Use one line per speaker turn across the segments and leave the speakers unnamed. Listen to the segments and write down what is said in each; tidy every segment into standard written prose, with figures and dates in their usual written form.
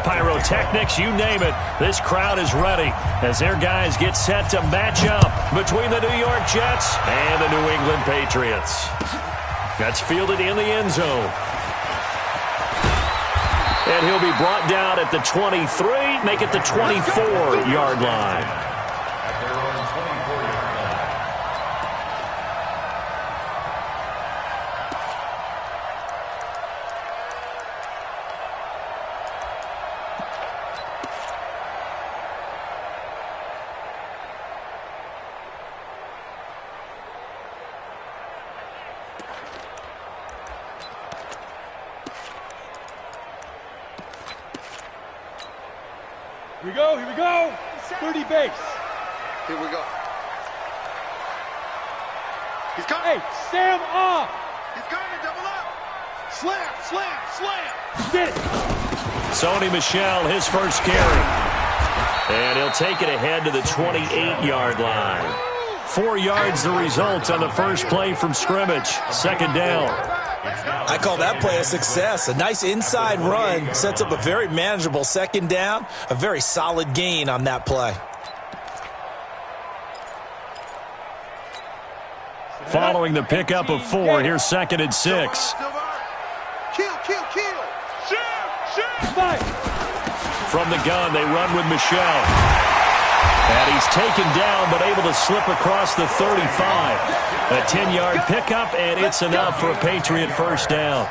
pyrotechnics, you name it. This crowd is ready as their guys get set to match up between the New York Jets and the New England Patriots. That's fielded in the end zone. And he'll be brought down at the 23, make it the 24-yard line.
Here we go. 30 base.
Here we go. He's coming.
Hey, Sam off.
He's coming, double up. Slam, slam, slam.
Get it.
Sony Michel, his first carry. And he'll take it ahead to the 28-yard line. 4 yards the result on the first play from scrimmage. Second down.
I call that play a success. A nice inside run sets up a very manageable second down. A very solid gain on that play.
Following the pickup of 4, here's 2nd and 6.
Kill, kill, kill.
From the gun, they run with Michel. And he's taken down, but able to slip across the 35. A 10-yard pickup, and it's enough for a Patriot first down.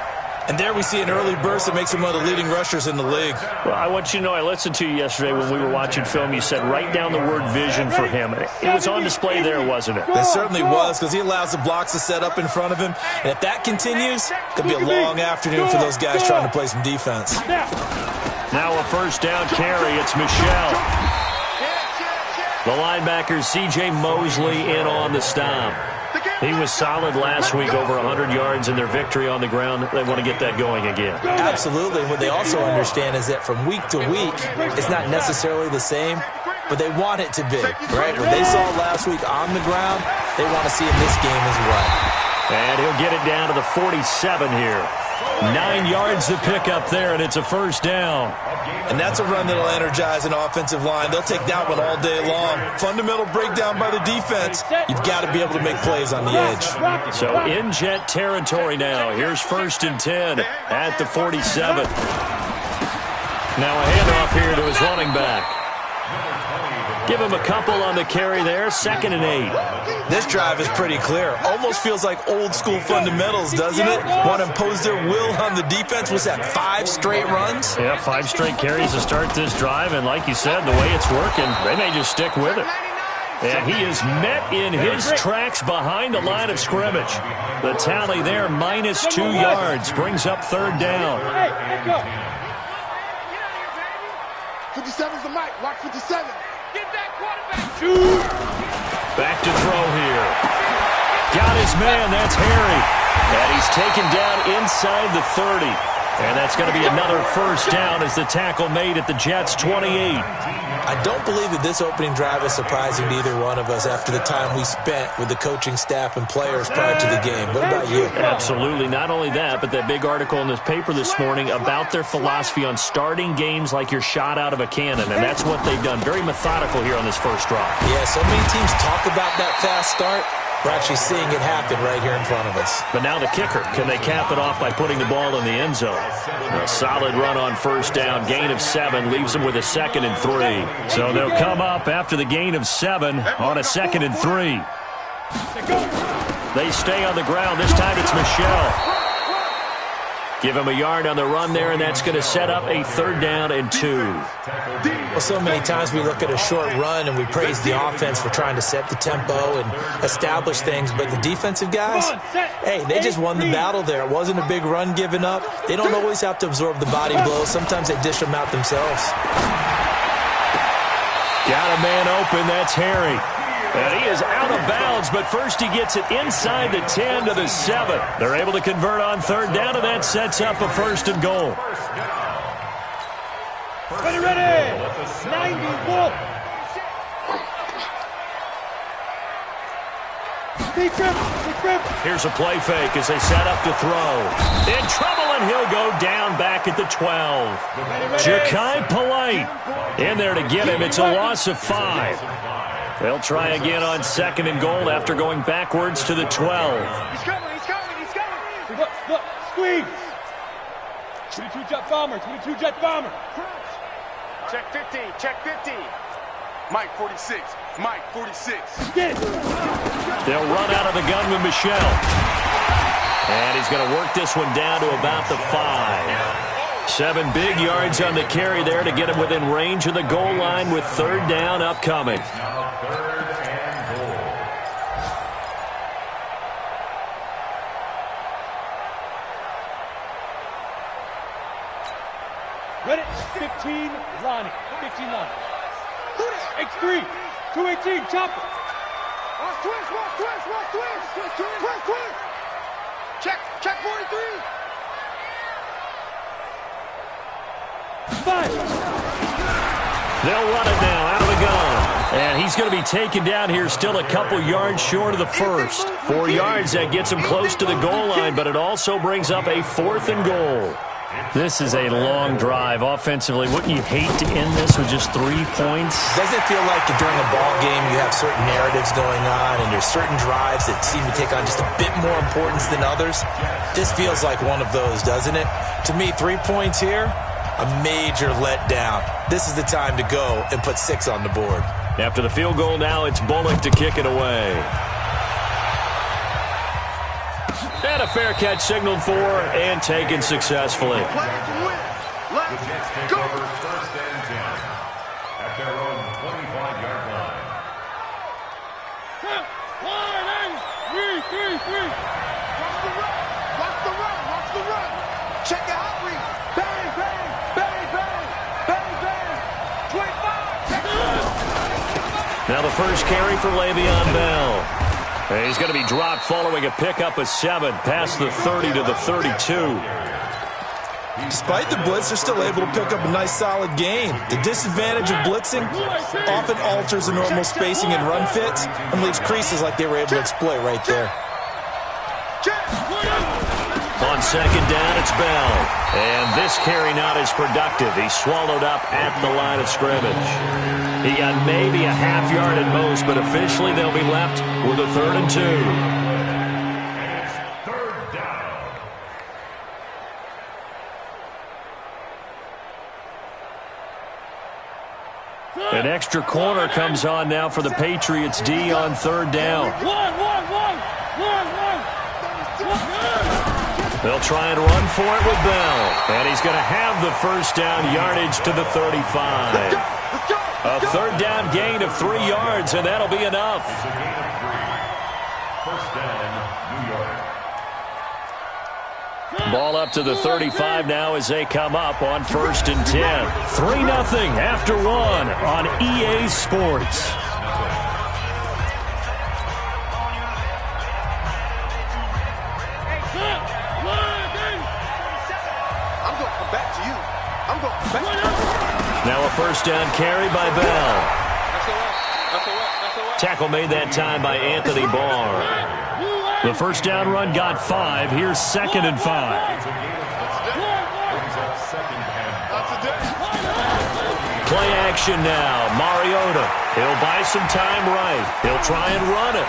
And there we see an early burst that makes him one of the leading rushers in the league.
Well, I want you to know, I listened to you yesterday when we were watching film. You said write down the word vision for him. It was on display there, wasn't it?
It certainly was, because he allows the blocks to set up in front of him. And if that continues, it'll be a long afternoon for those guys trying to play some defense.
Now a first down carry. It's Michel. The linebacker, C.J. Mosley, in on the stop. He was solid last week, over 100 yards in their victory on the ground. They want to get that going again.
Absolutely. What they also understand is that from week to week, it's not necessarily the same, but they want it to be, right? What they saw last week on the ground, they want to see in this game as well.
And he'll get it down to the 47 here. 9 yards to pick up there, and it's a first down.
And that's a run that'll energize an offensive line. They'll take that one all day long. Fundamental breakdown by the defense. You've got to be able to make plays on the edge.
So in Jet territory now. Here's 1st and 10 at the 47. Now a handoff here to his running back. Give him a couple on the carry there. 2nd and 8.
This drive is pretty clear. Almost feels like old school fundamentals, doesn't it? Want to impose their will on the defense. Was that 5 straight runs?
Yeah, 5 straight carries to start this drive. And like you said, the way it's working, they may just stick with it. And he is met in his tracks behind the line of scrimmage. The tally there, -2 yards. Brings up 3rd down.
57's the mic. Watch 57.
Get that quarterback.
Back to throw here. Got his man. That's Harry. And he's taken down inside the 30. And that's going to be another first down as the tackle made at the Jets' 28.
I don't believe that this opening drive is surprising to either one of us after the time we spent with the coaching staff and players prior to the game. What about you?
Absolutely. Not only that, but that big article in this paper this morning about their philosophy on starting games like you're shot out of a cannon, and that's what they've done. Very methodical here on this first drive.
Yeah, so many teams talk about that fast start. We're actually seeing it happen right here in front of us.
But now the kicker. Can they cap it off by putting the ball in the end zone? A solid run on first down. Gain of 7 leaves them with a 2nd and 3. So they'll come up after the gain of 7 on a 2nd and 3. They stay on the ground. This time it's Michel. Give him a yard on the run there, and that's going to set up a 3rd down and 2.
Well, so many times we look at a short run and we praise the offense for trying to set the tempo and establish things, but the defensive guys, hey, they just won the battle there. It wasn't a big run given up. They don't always have to absorb the body blows. Sometimes they dish them out themselves.
Got a man open. That's Harry. And he is out of bounds, but first he gets it inside the 10 to the 7. They're able to convert on 3rd down, and that sets up a 1st and goal.
Ready. 91.
Here's a play fake as they set up to throw. In trouble, and he'll go down back at the 12. Ja'Kai Polite in there to get him. It's a loss of 5. They'll try again on 2nd and goal after going backwards to the 12.
He's coming, he's coming, he's coming.
Look, squeeze. 22 jet bomber, 22 jet bomber.
Check 50, check 50. Mike 46, Mike 46.
Get it.
They'll run out of the gun with Michelle. And he's going to work this one down to about the 5. 7 big yards on the carry there to get him within range of the goal line with 3rd down upcoming.
Ready? 15, Lonnie. 15, Lonnie. X3, 218, chopper.
Watch twist, watch twist, watch twist. Twist, twist. Check 43.
5.
They'll run it now out of the gun. And he's going to be taken down here still a couple yards short of the first. 4 yards, that gets him close to the goal line, but it also brings up a 4th and goal. This is a long drive offensively. Wouldn't you hate to end this with just 3 points?
Doesn't it feel like during a ball game you have certain narratives going on and there's certain drives that seem to take on just a bit more importance than others? This feels like one of those, doesn't it? To me, 3 points here, a major letdown. This is the time to go and put 6 on the board.
After the field goal now, it's Bullock to kick it away. And a fair catch signaled for and taken successfully.
Players can win. Let's go.
First and 10 at their own 25-yard line.
Three.
Watch the run. Watch the run. Check the hot read. Bang, bang, bang, bang, bang, bang. 25.
Now the first carry for Le'Veon Bell. And he's going to be dropped following a pickup of 7 past the 30 to the 32.
Despite the blitz, they're still able to pick up a nice solid gain. The disadvantage of blitzing often alters the normal spacing and run fits and leaves creases like they were able to exploit right there.
On 2nd down, it's Bell. And this carry not as productive. He's swallowed up at the line of scrimmage. He got maybe a half yard at most, but officially they'll be left with a 3rd and 2.
And it's 3rd down.
An extra corner comes on now for the Patriots D on 3rd down.
One.
They'll try and run for it with Bell. And he's going to have the first down yardage to the 35. A 3rd down gain of 3 yards, and that'll be enough.
It's a gain of 3. First down, New York.
Ball up to the 35 now as they come up on 1st and 10. 3-0 after 1 on EA Sports.
I'm going to come back to you. I'm going to come back to you.
Now a first down carry by Bell. Tackle made that time by Anthony Barr. The first down run got 5. Here's 2nd and 5. Play action now. Mariota. He'll buy some time right. He'll try and run it.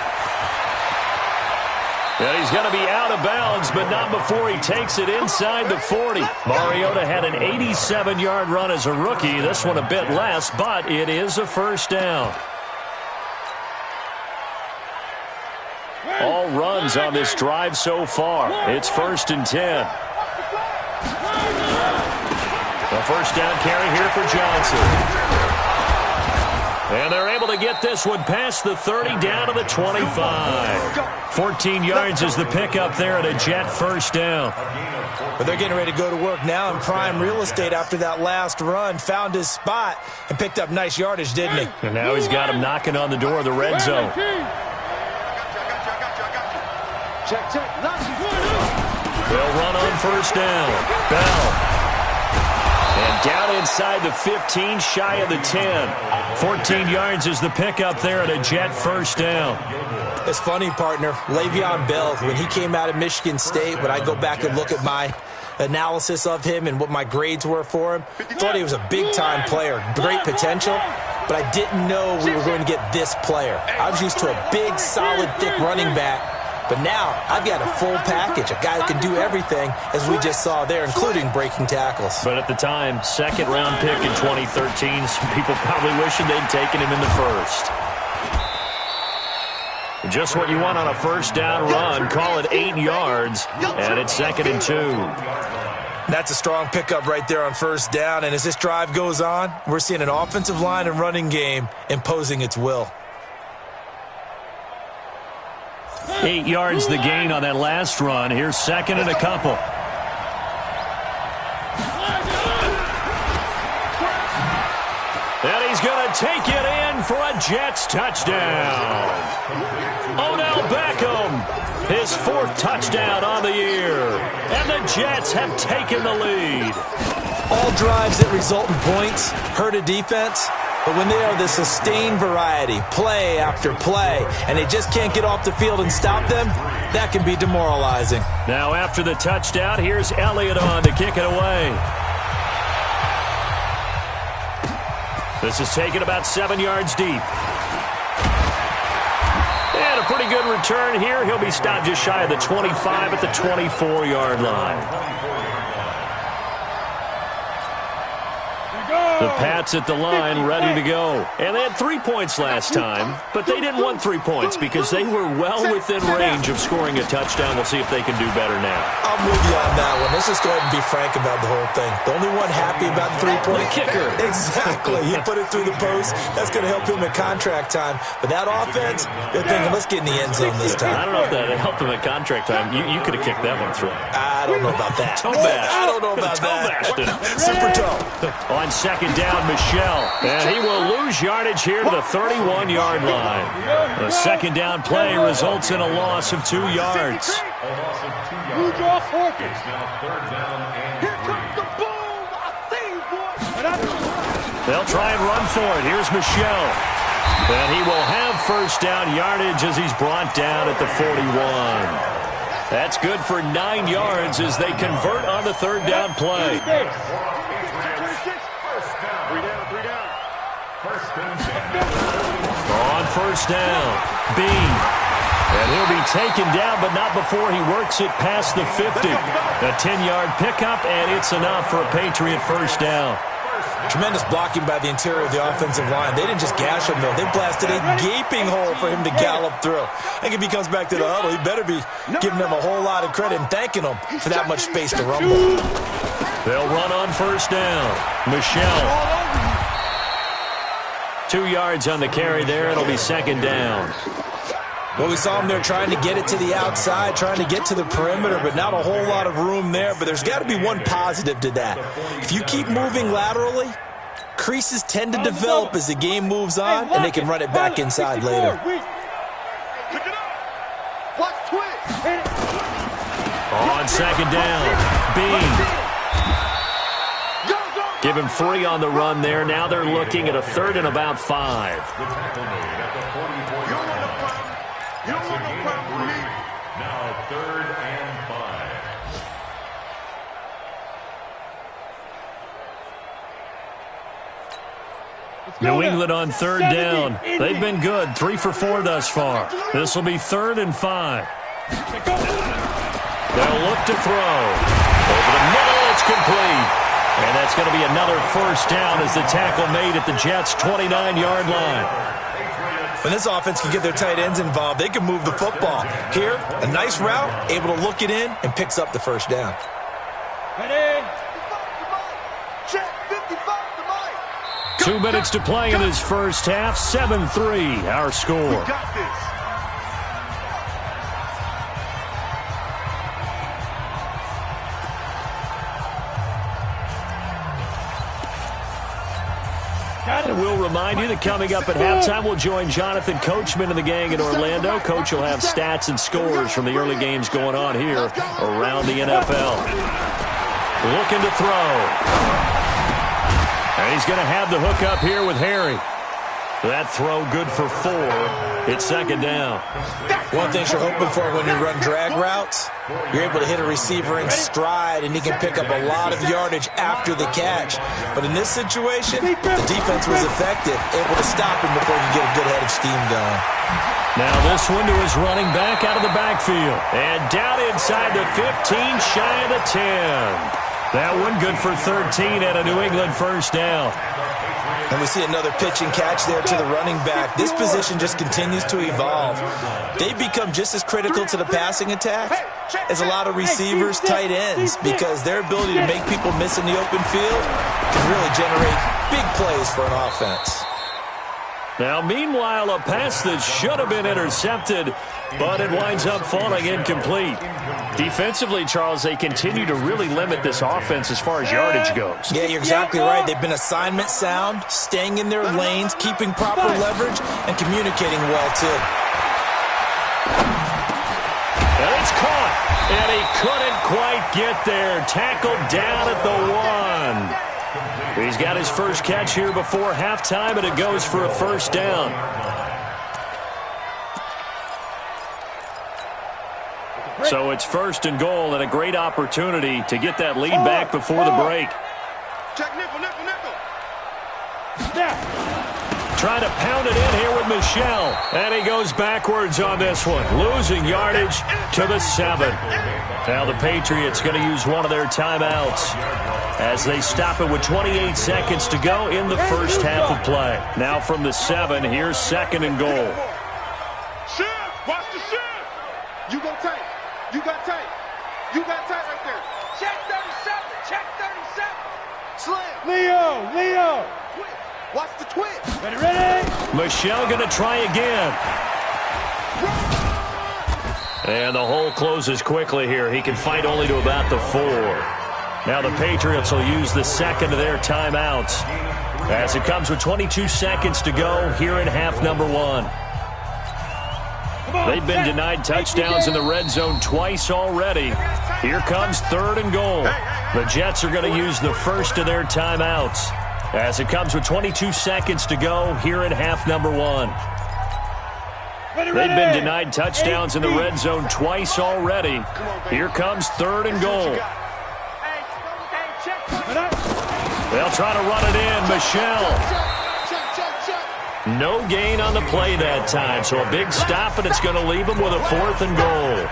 And he's going to be out of bounds, but not before he takes it inside the 40. Mariota had an 87-yard run as a rookie. This one a bit less, but it is a first down. All runs on this drive so far. It's 1st and 10. A first down carry here for Johnson. And they're able to get this one past the 30 down to the 25. 14 yards is the pickup there at a Jet first down.
But they're getting ready to go to work now in prime real estate after that last run. Found his spot and picked up nice yardage, didn't he?
And now he's got him knocking on the door of the red zone.
Check.
They'll run on first down. Bell. And down inside the 15, shy of the 10. 14 yards is the pickup there at a Jet first down.
It's funny, partner. Le'Veon Bell, when he came out of Michigan State, when I go back and look at my analysis of him and what my grades were for him, thought he was a big-time player, great potential, but I didn't know we were going to get this player. I was used to a big, solid, thick running back, but now I've got a full package, a guy that can do everything, as we just saw there, including breaking tackles.
But at the time, second-round pick in 2013, some people probably wishing they'd taken him in the first. Just what you want on a first down run. Call it 8 yards, and it's 2nd and 2.
That's a strong pickup right there on first down, and as this drive goes on, we're seeing an offensive line and running game imposing its will.
8 yards the gain on that last run. Here's 2nd and a couple. And he's going to take it in for a Jets touchdown. Odell Beckham, his 4th touchdown on the year. And the Jets have taken the lead.
All drives that result in points hurt a defense, but when they are the sustained variety, play after play, and they just can't get off the field and stop them, that can be demoralizing.
Now after the touchdown, here's Elliott on to kick it away. This is taken about 7 yards deep. And a pretty good return here. He'll be stopped just shy of the 25 at the 24-yard line. The Pats at the line ready to go. And they had 3 points last time, but they didn't want 3 points because they were well within range of scoring a touchdown. We'll see if they can do better now.
I'm with you on that one. Let's just go ahead and be frank about the whole thing. The only one happy about the 3-point
kicker.
Exactly. He put it through the post. That's going to help him at contract time. But that offense, they're thinking, let's get in the end zone this time.
I don't know if that helped him at contract time. You could have kicked that one through.
I don't know about that.
Toe bash.
I don't know about that. Super toe.
On 2nd down, Michelle. And he will lose yardage here to the 31-yard line. The 2nd down play results in a loss of 2 yards.
You draw focus.
Here comes the boom. I see you, boy.
They'll try and run for it. Here's Michelle. And he will have first down yardage as he's brought down at the 41. That's good for 9 yards as they convert on the 3rd down play. On first down, Bean. And he'll be taken down, but not before he works it past the 50. A 10-yard pickup, and it's enough for a Patriot first down.
Tremendous blocking by the interior of the offensive line. They didn't just gash him, though. They blasted a gaping hole for him to gallop through. I think if he comes back to the huddle, he better be giving them a whole lot of credit and thanking them for that much space to rumble.
They'll run on first down. Michelle. 2 yards on the carry there. It'll be 2nd down.
Well, we saw him there trying to get it to the outside, trying to get to the perimeter, but not a whole lot of room there. But there's got to be one positive to that. If you keep moving laterally, creases tend to develop as the game moves on, and they can run it back inside later.
On 2nd down, Bean. Give him 3 on the run there. Now they're looking at a 3rd and about 5.
Now 3rd and 5.
New England on 3rd down. They've been good. 3 for 4 thus far. This will be 3rd and 5. They'll look to throw. Over the middle, it's complete. And that's going to be another first down as the tackle made at the Jets' 29-yard line.
When this offense can get their tight ends involved, they can move the football. Here, a nice route, able to look it in, and picks up the first down.
2 minutes to play in this first half. 7-3, our score. And we'll remind you that coming up at halftime, we'll join Jonathan Coachman and the gang in Orlando. Coach will have stats and scores from the early games going on here around the NFL. Looking to throw. And he's going to have the hook up here with Harry. That throw good for 4. It's second down.
One thing you're hoping for when you run drag routes, you're able to hit a receiver in stride, and he can pick up a lot of yardage after the catch. But in this situation, the defense was effective, able to stop him before he could get a good head of steam going.
Now this one to his running back out of the backfield. And down inside the 15, shy of the 10. That one good for 13 and a New England first down.
And we see another pitch and catch there to the running back. This position just continues to evolve. They become just as critical to the passing attack as a lot of receivers, tight ends, because their ability to make people miss in the open field can really generate big plays for an offense.
Now, meanwhile, a pass that should have been intercepted, but it winds up falling incomplete. Defensively, Charles, they continue to really limit this offense as far as yardage goes.
Yeah, you're exactly right. They've been assignment sound, staying in their lanes, keeping proper leverage, and communicating well, too.
And it's caught, and he couldn't quite get there. Tackled down at the 1. He's got his first catch here before halftime, and it goes for a first down. So it's first and goal, and a great opportunity to get that lead back before the break.
Check nickel, nickel, nickel.
Trying to pound it in here with Michel. And he goes backwards on this one, losing yardage to the 7. Now the Patriots going to use one of their timeouts as they stop it with 28 seconds to go in the first half of play. Now from the 7, here's second and goal.
Shift! Watch the shift! You go tight. You got tight. You got tight right there. Check 37. Check 37. Slam.
Leo.
Twist. Watch the twist.
Ready?
Michel going to try again. And the hole closes quickly here. He can fight only to about the 4. Now the Patriots will use the second of their timeouts as it comes with 22 seconds to go here in half number 1. They've been denied touchdowns in the red zone twice already. Here comes third and goal. The Jets are going to use the first of their timeouts as it comes with 22 seconds to go here in half number 1. They've been denied touchdowns in the red zone twice already. Here comes third and goal. They'll try to run it in. Michel. No gain on the play that time, so a big stop, and it's going to leave them with a fourth and goal.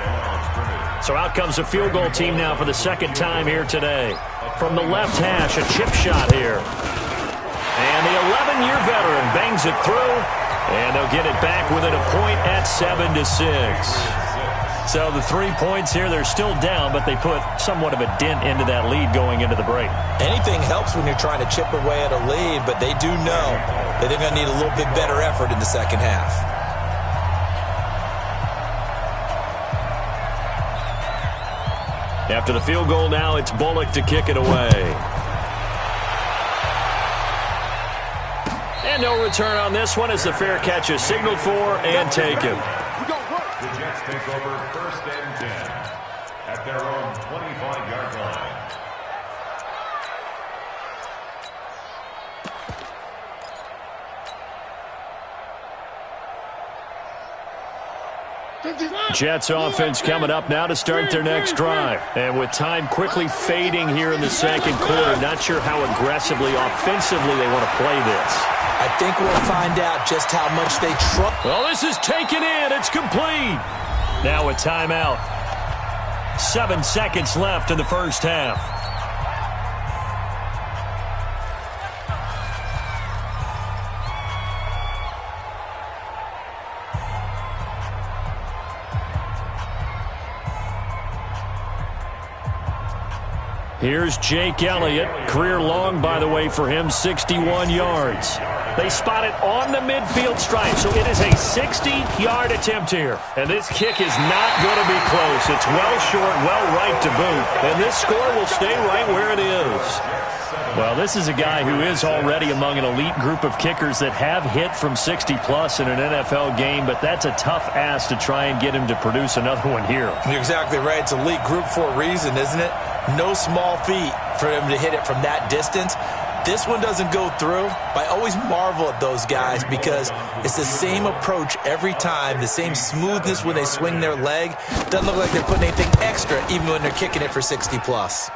So out comes the field goal team now for the second time here today. From the left hash, a chip shot here. And the 11-year veteran bangs it through, and they'll get it back within a point at 7-6. So the 3 points here, they're still down, but they put somewhat of a dent into that lead going into the break.
Anything helps when you're trying to chip away at a lead, but they do know that they're going to need a little bit better effort in the second half.
After the field goal now, it's Bullock to kick it away. And no return on this one as the fair catch is signaled for and taken.
The Jets take over first and 10 at their own 25-yard line.
Jets offense coming up now to start their next drive. And with time quickly fading here in the second quarter, not sure how aggressively, offensively they want to play this.
I think we'll find out just how much they trust.
Well, this is taken in. It's complete. Now a timeout. 7 seconds left in the first half. Here's Jake Elliott. Career long, by the way, for him, 61 yards. They spot it on the midfield stripe, so it is a 60-yard attempt here. And this kick is not going to be close. It's well short, well right to boot. And this score will stay right where it is. Well, this is a guy who is already among an elite group of kickers that have hit from 60-plus in an NFL game, but that's a tough ask to try and get him to produce another one here.
You're exactly right. It's elite group for a reason, isn't it? No small feat for him to hit it from that distance. this one doesn't go through, I always marvel at those guys because it's the same approach every time, the same smoothness when they swing their leg. Doesn't look like they're putting anything extra even when they're kicking it for 60+.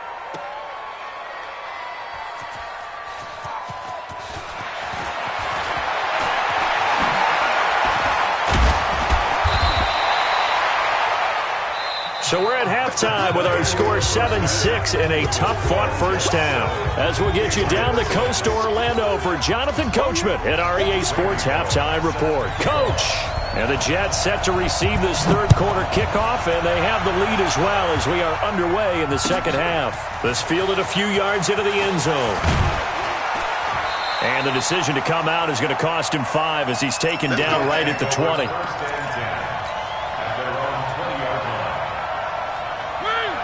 So we're at halftime with our score 7-6 in a tough-fought first half. As we'll get you down the coast to Orlando for Jonathan Coachman at our EA Sports Halftime Report. Coach! And the Jets set to receive this third-quarter kickoff, and they have the lead as well as we are underway in the second half. This fielded a few yards into the end zone. And the decision to come out is going to cost him 5 as he's taken down right at the 20.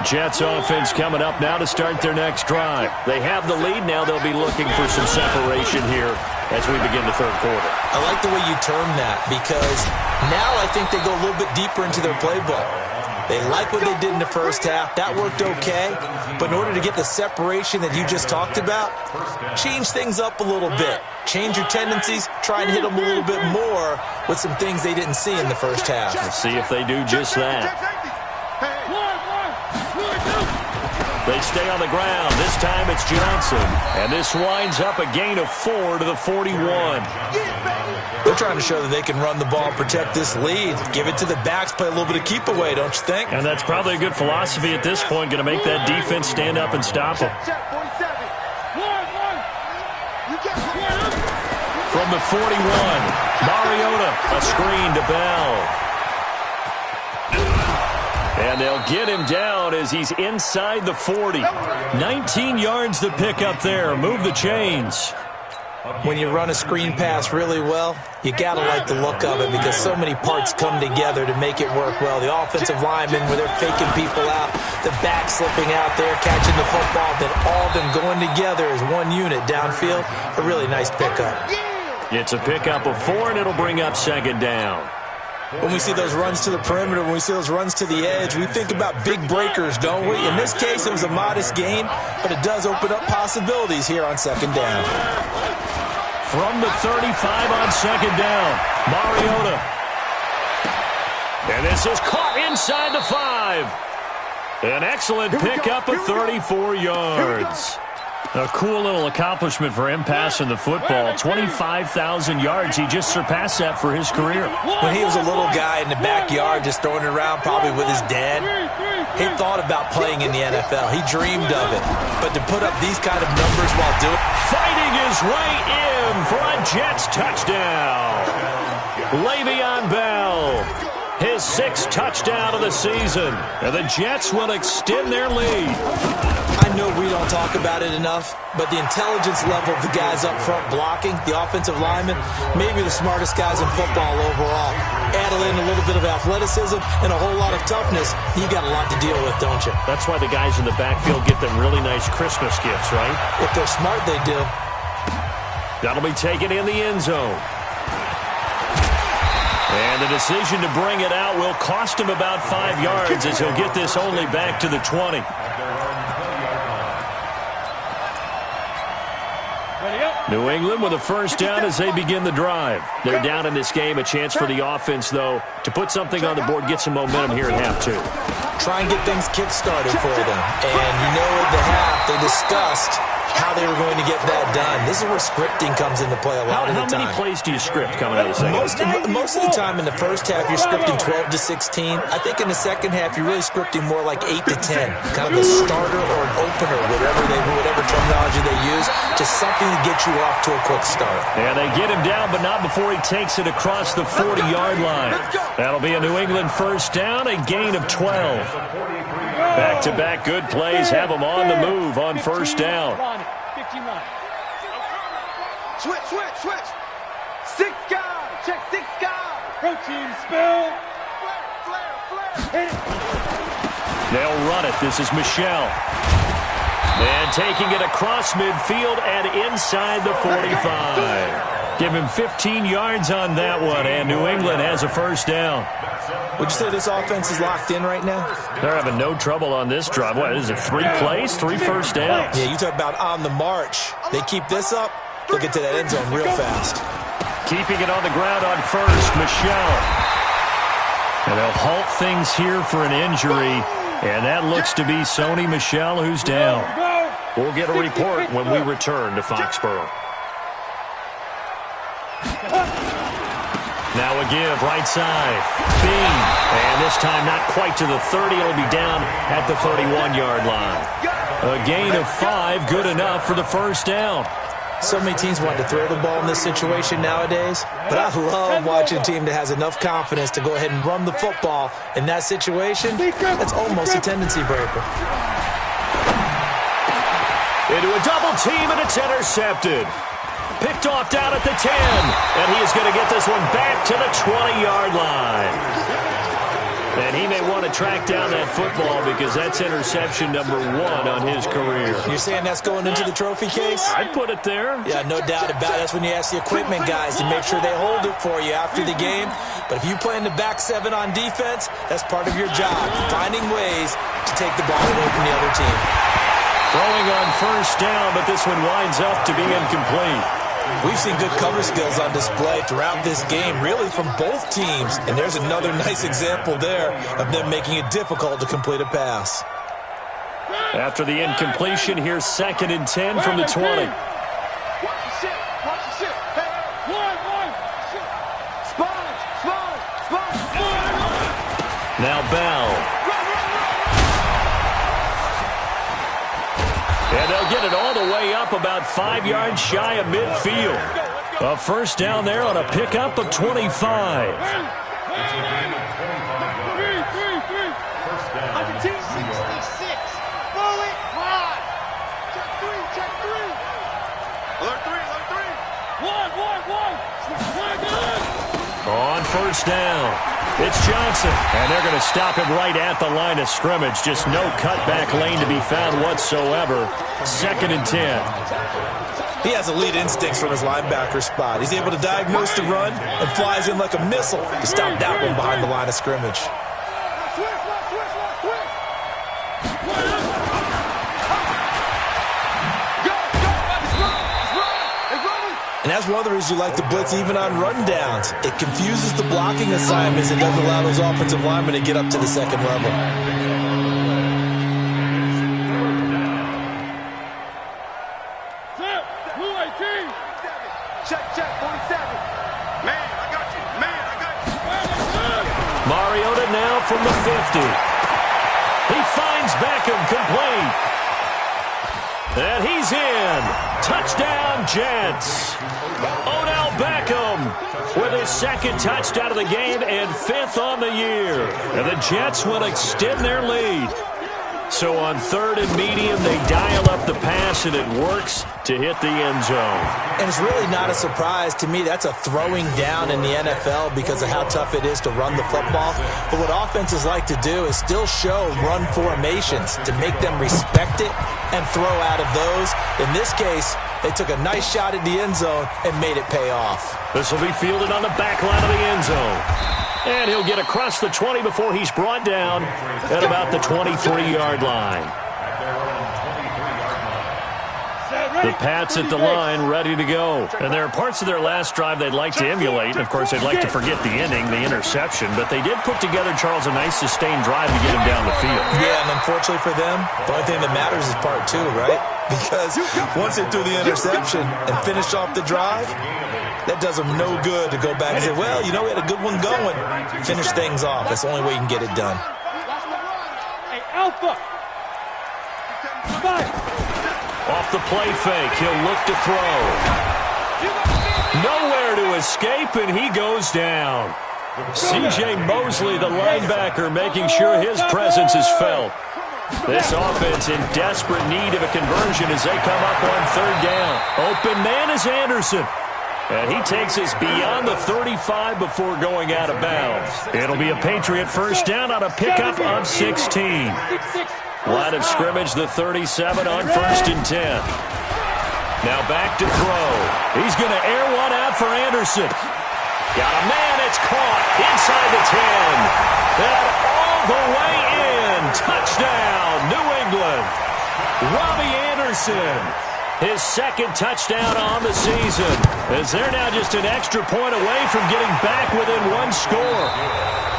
Jets offense coming up now to start their next drive. They have the lead. Now they'll be looking for some separation here as we begin the third quarter.
I like the way you term that because now I think they go a little bit deeper into their playbook. They like what they did in the first half. That worked okay. But in order to get the separation that you just talked about, change things up a little bit. Change your tendencies. Try and hit them a little bit more with some things they didn't see in the first half.
Let's see if they do just that. They stay on the ground. This time it's Johnson. And this winds up a gain of 4 to the 41.
They're trying to show that they can run the ball, protect this lead. Give it to the backs, play a little bit of keep away, don't you think?
And that's probably a good philosophy at this point. Going to make that defense stand up and stop them. From the 41, Mariota, a screen to Bell. And they'll get him down as he's inside the 40. 19 yards to pick up there. Move the chains.
When you run a screen pass really well, you got to like the look of it because so many parts come together to make it work well. The offensive linemen, where they're faking people out, the back slipping out there, catching the football, then all of them going together as one unit downfield. A really nice pickup.
It's a pickup of 4, and it'll bring up second down.
When we see those runs to the perimeter, when we see those runs to the edge, we think about big breakers, don't we? In this case, it was a modest gain, but it does open up possibilities here on second down.
From the 35 on second down, Mariota. And this is caught inside the 5. An excellent pickup of 34 yards. A cool little accomplishment for him passing the football. 25,000 yards. He just surpassed that for his career.
When he was a little guy in the backyard just throwing it around probably with his dad, he thought about playing in the NFL. He dreamed of it. But to put up these kind of numbers while doing it.
Fighting his way in for a Jets touchdown. Le'Veon Bell. His 6th touchdown of the season. And the Jets will extend their lead.
I know we don't talk about it enough, but the intelligence level of the guys up front blocking, the offensive linemen, maybe the smartest guys in football overall. Add in a little bit of athleticism and a whole lot of toughness, you got a lot to deal with, don't you?
That's why the guys in the backfield get them really nice Christmas gifts, right?
If they're smart, they do.
That'll be taken in the end zone. And the decision to bring it out will cost him about 5 yards as he'll get this only back to the 20. New England with a first down as they begin the drive. They're down in this game. A chance for the offense, though, to put something on the board, get some momentum here at half 2.
Try and get things kick-started for them. And you know at the half, they discussed how they were going to get that done. This is where scripting comes into play a lot of the time.
How many plays do you script coming out of the second?
Most of the time in the first half, you're scripting 12 to 16. I think in the second half, you're really scripting more like 8 to 10. Kind of a starter or an opener, whatever terminology they use. Just something to get you off to a quick start.
And they get him down, but not before he takes it across the 40-yard line. That'll be a New England first down, a gain of 12. Back-to-back good plays have them on the move on first down.
Switch. 6 guys. Check 6 guys.
Protein spill.
Flare.
They'll run it. This is Michelle. And taking it across midfield and inside the 45. Give him 15 yards on that one, and New England has a first down.
Would you say this offense is locked in right now?
They're having no trouble on this drive. What is it, 3 plays, 3 first downs?
Yeah, you talk about on the march. They keep this up, they'll get to that end zone real fast.
Keeping it on the ground on first, Michel. And they'll halt things here for an injury, and that looks to be Sony Michel who's down. We'll get a report when we return to Foxborough. Now a give, right side. Bing. And this time not quite to the 30. It'll be down at the 31-yard line. A gain of 5, good enough for the first down.
So many teams want to throw the ball in this situation nowadays, but I love watching a team that has enough confidence to go ahead and run the football. In that situation, that's almost a tendency breaker.
Into a double team, and it's intercepted. Picked off down at the 10, and he is going to get this one back to the 20-yard line. And he may want to track down that football because that's interception number 1 on his career.
You're saying that's going into the trophy case?
I'd put it there.
Yeah, no doubt about it. That's when you ask the equipment guys to make sure they hold it for you after the game. But if you play in the back 7 on defense, that's part of your job, finding ways to take the ball away from the other team.
Throwing on first down, but this one winds up to be incomplete.
We've seen good cover skills on display throughout this game, really from both teams. And there's another nice example there of them making it difficult to complete a pass.
After the incompletion, here's 2nd and 10 from the 20.
Watch the shit. Watch the shit. Hey, one. Sponge.
Now Bell. And they'll get it all the way up about 5 yards shy of midfield. A first down there on a pickup of 25.
Three.
66. Roll it high. Check 3.
Alert 3.
On first down, it's Johnson. And they're going to stop him right at the line of scrimmage. Just no cutback lane to be found whatsoever. 2nd and 10.
He has elite instincts from his linebacker spot. He's able to diagnose the run and flies in like a missile to stop that one behind the line of scrimmage. And that's one of the reasons you like to blitz even on rundowns. It confuses the blocking assignments and doesn't allow those offensive linemen to get up to the second level.
Check, 47. Man, I got you.
Mariota now from the 50. He finds Beckham complete. And he's in. Touchdown, Jets. Odell Beckham with his 2nd touchdown of the game and 5th on the year. And the Jets will extend their lead. So on 3rd and medium, they dial up the pass, and it works to hit the end zone.
And it's really not a surprise to me. That's a throwing down in the NFL because of how tough it is to run the football. But what offenses like to do is still show run formations to make them respect it and throw out of those. In this case, they took a nice shot at the end zone and made it pay off.
This will be fielded on the back line of the end zone. And he'll get across the 20 before he's brought down at about the 23-yard line. The Pats at the line, ready to go. And there are parts of their last drive they'd like to emulate. And, of course, they'd like to forget the inning, the interception. But they did put together, Charles, a nice sustained drive to get him down the field.
Yeah, and unfortunately for them, the only thing that matters is part 2, right? Because once they threw the interception and finished off the drive, that does them no good to go back and say, well, you know, we had a good one going. Finish things off. That's the only way you can get it done.
Hey, Alpha. Five.
Off the play fake, he'll look to throw. Nowhere to escape, and he goes down. C.J. Mosley, the linebacker, making sure his presence is felt. This offense in desperate need of a conversion as they come up on 3rd down. Open man is Anderson. And he takes us beyond the 35 before going out of bounds. It'll be a Patriot first down on a pickup of 16. Line of scrimmage, the 37 on 1st and 10. Now back to throw. He's going to air one out for Anderson. Got a man. It's caught inside the 10. And all the way in. Touchdown, New England. Robbie Anderson. His second touchdown on the season, as they're now just an extra point away from getting back within one score.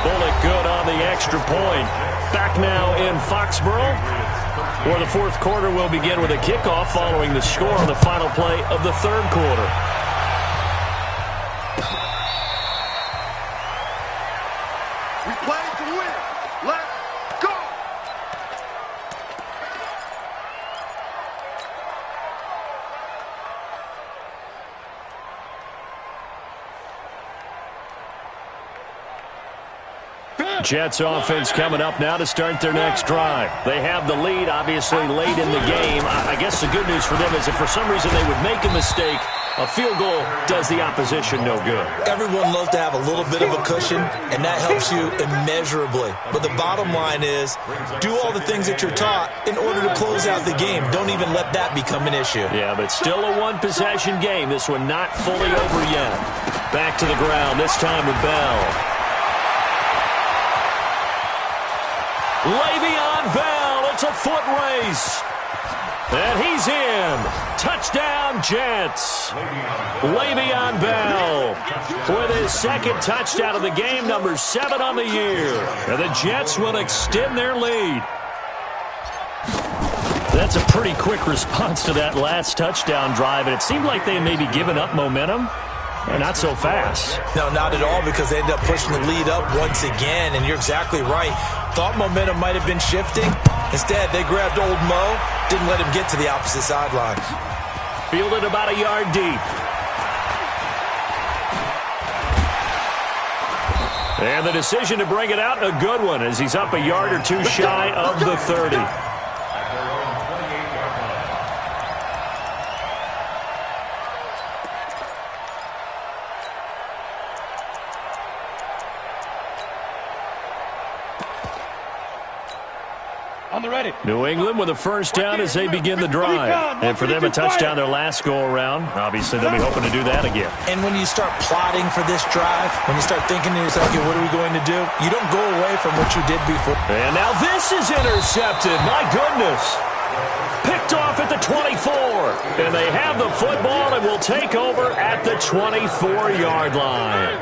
Bullock good on the extra point. Back now in Foxborough, where the fourth quarter will begin with a kickoff following the score on the final play of the third quarter.
We play to win. Let's go.
Jets offense coming up now to start their next drive. They have the lead, obviously, late in the game. I guess the good news for them is if for some reason they would make a mistake, a field goal does the opposition no good.
Everyone loves to have a little bit of a cushion, and that helps you immeasurably. But the bottom line is, do all the things that you're taught in order to close out the game. Don't even let that become an issue.
Yeah, but still a one-possession game. This one not fully over yet. Back to the ground, this time with Bell. Le'Veon Bell, it's a foot race. And he's in. Touchdown, Jets. Le'Veon Bell with his second touchdown of the game, number 7 on the year. And the Jets will extend their lead. That's a pretty quick response to that last touchdown drive, and it seemed like they may be giving up momentum. And not so fast.
No, not at all, because they ended up pushing the lead up once again, and you're exactly right. Thought momentum might have been shifting. Instead, they grabbed old Mo, didn't let him get to the opposite sideline.
Fielded about a yard deep. And the decision to bring it out, a good one, as he's up a yard or two shy of the 30. New England with a first down as they begin the drive. And for them, a touchdown their last go-around. Obviously, they'll be hoping to do that again.
And when you start plotting for this drive, when you start thinking to yourself, okay, what are we going to do? You don't go away from what you did before.
And now this is intercepted. My goodness. Picked off at the 24. And they have the football and will take over at the 24-yard line.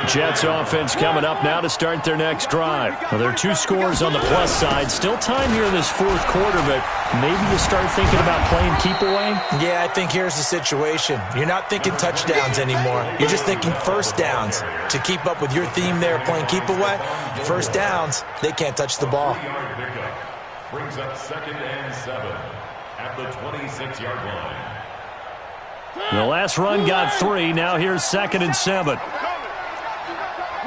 Jets offense coming up now to start their next drive. Well, there are 2 scores on the plus side. Still time here in this fourth quarter, but maybe you start thinking about playing keep away?
Yeah, I think here's the situation. You're not thinking touchdowns anymore. You're just thinking first downs. To keep up with your theme there, playing keep away, first downs, they can't touch the ball.
Brings up 2nd and 7 at the 26-yard line.
The last run got 3. Now here's 2nd and 7.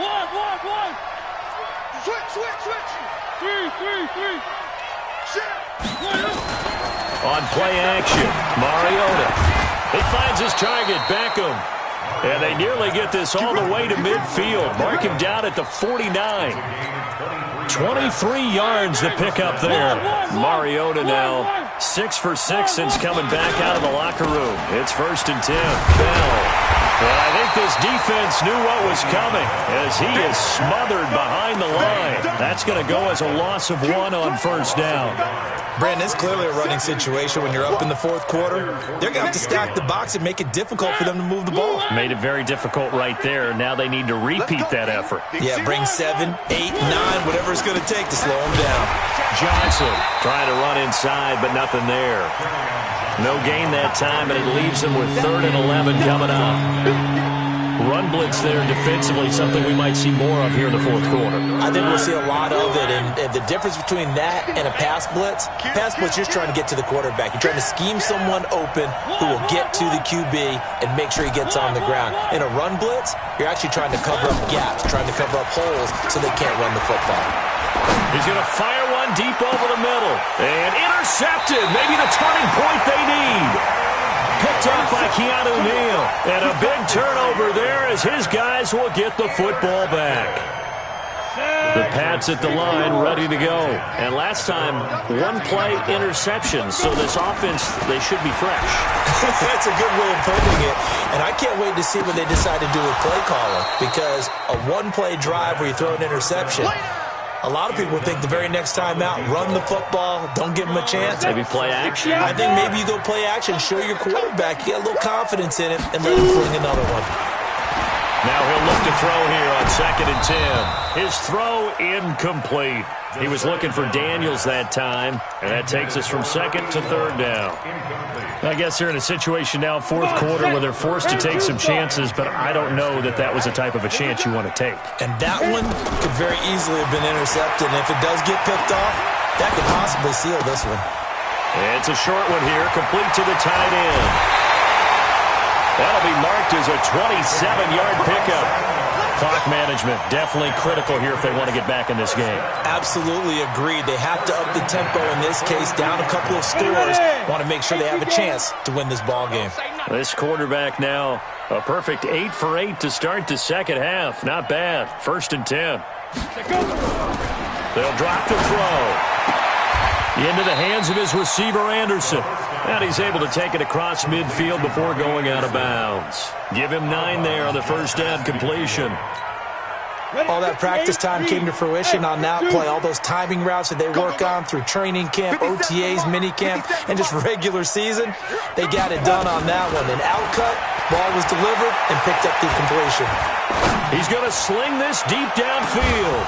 One. Switch. Three.
On play action, Mariota. He finds his target, Beckham. And they nearly get this all the way to midfield. Mark him down at the 49. 23 yards to pick up there. Mariota now 6 for 6 since coming back out of the locker room. It's 1st and 10. Bell. And I think this defense knew what was coming as he is smothered behind the line. That's going to go as a loss of 1 on first down.
Brandon, it's clearly a running situation when you're up in the fourth quarter. They're going to have to stack the box and make it difficult for them to move the ball.
Made it very difficult right there. Now they need to repeat that effort.
Yeah, bring 7, 8, 9, whatever it's going to take to slow them down.
Johnson trying to run inside, but nothing there. No gain that time, and it leaves them with 3rd and 11 coming up. Run blitz there defensively, something we might see more of here in the fourth quarter.
I think we'll see a lot of it, and the difference between that and a pass blitz, you're just trying to get to the quarterback. You're trying to scheme someone open who will get to the QB and make sure he gets on the ground. In a run blitz, you're actually trying to cover up gaps, trying to cover up holes so they can't run the football.
He's going to fire one deep over the middle. And intercepted. Maybe the turning point they need. Picked up by Keanu Neal. And a big turnover there as his guys will get the football back. The Pats at the line, ready to go. And last time, one-play interception. So this offense, they should be fresh.
That's a good way of putting it. And I can't wait to see what they decide to do with play caller, because a one-play drive where you throw an interception, a lot of people think the very next time out, run the football, don't give them a chance.
Maybe play action.
I think maybe you go play action, show your quarterback, you get a little confidence in it, and let him fling another one.
Now he'll look to throw here on 2nd and 10. His throw incomplete. He was looking for Daniels that time, and that takes us from 2nd to 3rd down. I guess they're in a situation now, 4th quarter, where they're forced to take some chances, but I don't know that that was the type of a chance you want to take.
And that one could very easily have been intercepted, and if it does get picked off, that could possibly seal this one.
It's a short one here, complete to the tight end. That'll be marked as a 27-yard pickup. Clock management definitely critical here if they want to get back in this game.
Absolutely agreed. They have to up the tempo in this case, down a couple of scores. Want to make sure they have a chance to win this ball game.
This quarterback now, a perfect 8 for 8 to start the second half. Not bad. 1st and 10. They'll drop the throw. Into the hands of his receiver, Anderson. And he's able to take it across midfield before going out of bounds. Give him 9 there on the first down completion.
All that practice time came to fruition on that play. All those timing routes that they work on through training camp, OTAs, minicamp, and just regular season, they got it done on that one. An outcut, ball was delivered, and picked up the completion.
He's going to sling this deep downfield.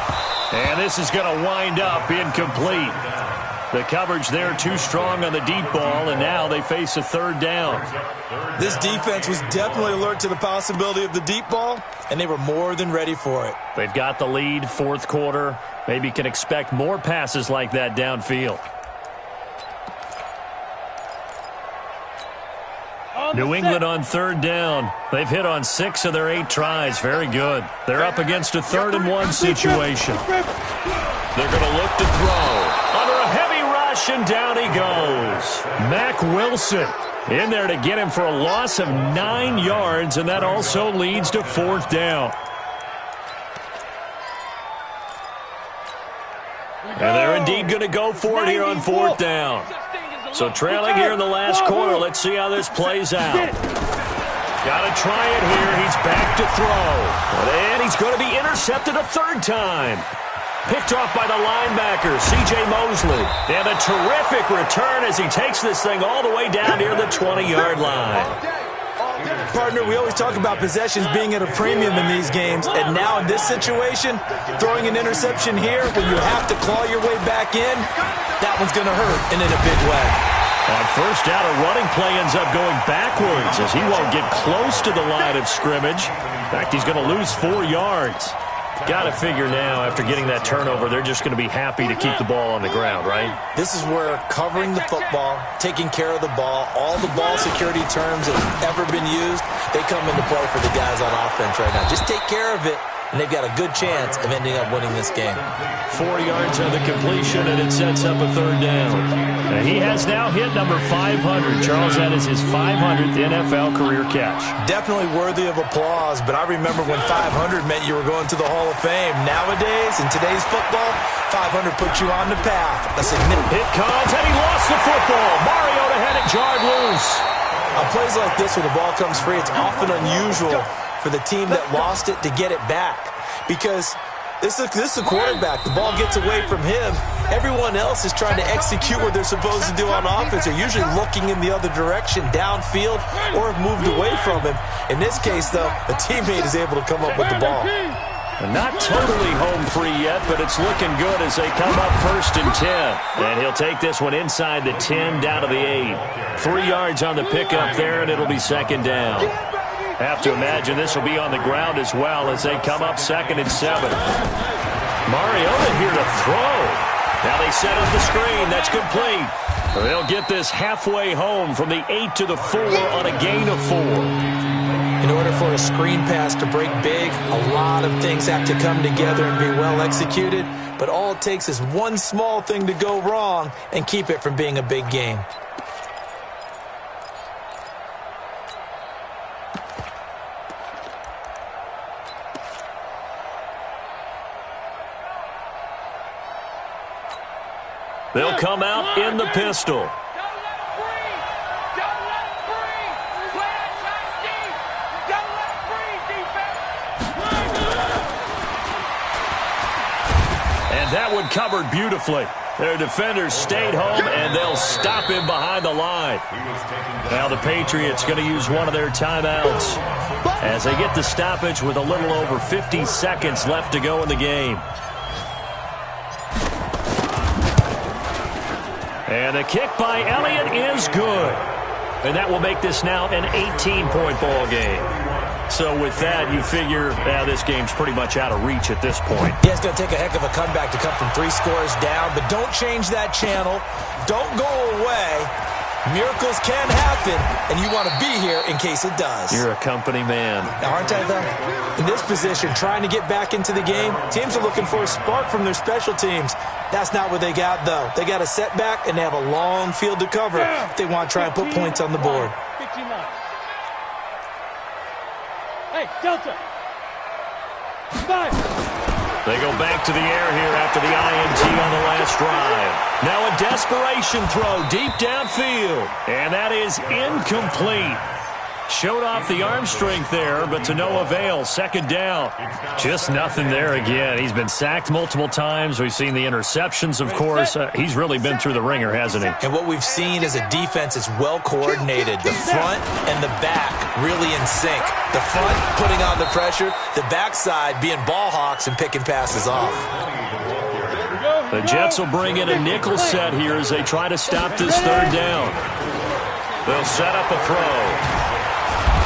And this is going to wind up incomplete. The coverage there too strong on the deep ball, and now they face a 3rd down.
This defense was definitely alert to the possibility of the deep ball, and they were more than ready for it.
They've got the lead, 4th quarter. Maybe can expect more passes like that downfield. New England on 3rd down. They've hit on 6 of their 8 tries. Very good. They're up against a 3rd and 1 situation. They're going to look to throw. Under a heavy rush, and down he goes. Mack Wilson in there to get him for a loss of 9 yards, and that also leads to 4th down. And they're indeed going to go for it here on 4th down. So trailing here in the last quarter, let's see how this plays out. Got to try it here. He's back to throw. And he's going to be intercepted a 3rd time. Picked off by the linebacker, C.J. Mosley. And a terrific return as he takes this thing all the way down near the 20-yard line.
Partner, we always talk about possessions being at a premium in these games, and now in this situation, throwing an interception here when you have to claw your way back in, that one's going to hurt, and in a big way.
On 1st down, a running play ends up going backwards as he won't get close to the line of scrimmage. In fact, he's going to lose 4 yards. Got to figure now, after getting that turnover, they're just going to be happy to keep the ball on the ground, right?
This is where covering the football, taking care of the ball, all the ball security terms that have ever been used, they come into play for the guys on offense right now. Just take care of it, and they've got a good chance of ending up winning this game.
4 yards on the completion, and it sets up a 3rd down. And he has now hit number 500. Charles, that is his 500th NFL career catch.
Definitely worthy of applause, but I remember when 500 meant you were going to the Hall of Fame. Nowadays, in today's football, 500 puts you on the path. A significant
hit comes, and he lost the football. Mariota had it jarred loose.
On plays like this, when the ball comes free, it's often unusual for the team that lost it to get it back, because this is the quarterback. The ball gets away from him. Everyone else is trying to execute what they're supposed to do on offense. They're usually looking in the other direction, downfield, or have moved away from him. In this case, though, a teammate is able to come up with the ball.
Not totally home free yet, but it's looking good as they come up 1st and 10. And he'll take this one inside the 10 down to the 8. 3 yards on the pickup there, and it'll be 2nd down. Have to imagine this will be on the ground as well as they come up 2nd and 7. Mariota here to throw. Now they set up the screen. That's complete. They'll get this halfway home from the 8 to the 4 on a gain of 4.
In order for a screen pass to break big, a lot of things have to come together and be well executed, but all it takes is one small thing to go wrong and keep it from being a big game.
They'll come out in the pistol. And that one covered beautifully. Their defenders stayed home, and they'll stop him behind the line. Now the Patriots going to use one of their timeouts as they get the stoppage with a little over 50 seconds left to go in the game. And the kick by Elliott is good. And that will make this now an 18-point ball game. So with that, you figure this game's pretty much out of reach at this point.
Yeah, it's going to take a heck of a comeback to come from 3 scores down, but don't change that channel. Don't go away. Miracles can happen, and you want to be here in case it does.
You're a company man.
Now, aren't I, though? In this position, trying to get back into the game, teams are looking for a spark from their special teams. That's not what they got, though. They got a setback, and they have a long field to cover if they want to try and put points on the board.
59. Hey, Delta. 5.
They go back to the air here after the INT on the last drive. Now a desperation throw deep downfield. And that is incomplete. Showed off the arm strength there, but to no avail. Second down. Just nothing there again. He's been sacked multiple times. We've seen the interceptions, of course. He's really been through the ringer, hasn't he?
And what we've seen is a defense that's well coordinated. The front and the back really in sync. The front putting on the pressure, the backside being ball hawks and picking passes off.
The Jets will bring in a nickel set here as they try to stop this third down. They'll set up a throw.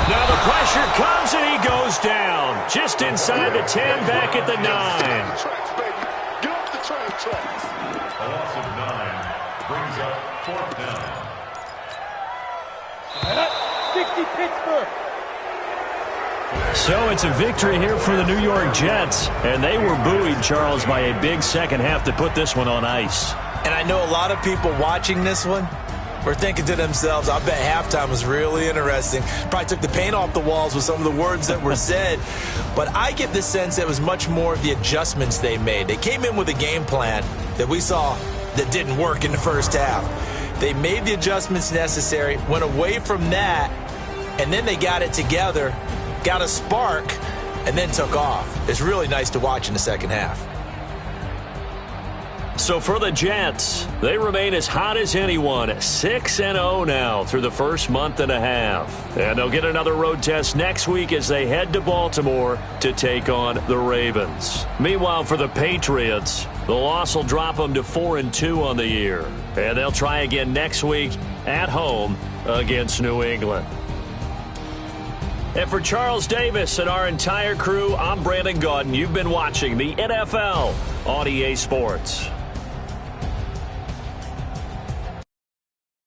Now the pressure comes and he goes down. Just inside the 10, back at the 9.
Get off the train tracks.
A loss of 9 brings up 4th down.
60 Pittsburgh.
So it's a victory here for the New York Jets. And they were buoyed, Charles, by a big second half to put this one on ice.
And I know a lot of people watching this one were thinking to themselves, I bet halftime was really interesting. Probably took the paint off the walls with some of the words that were said. But I get the sense that it was much more of the adjustments they made. They came in with a game plan that we saw that didn't work in the first half. They made the adjustments necessary, went away from that, and then they got it together, got a spark, and then took off. It's really nice to watch in the second half.
So for the Jets, they remain as hot as anyone, 6-0 now through the first month and a half. And they'll get another road test next week as they head to Baltimore to take on the Ravens. Meanwhile, for the Patriots, the loss will drop them to 4-2 on the year. And they'll try again next week at home against New England. And for Charles Davis and our entire crew, I'm Brandon Gaudin. You've been watching the NFL on EA Sports.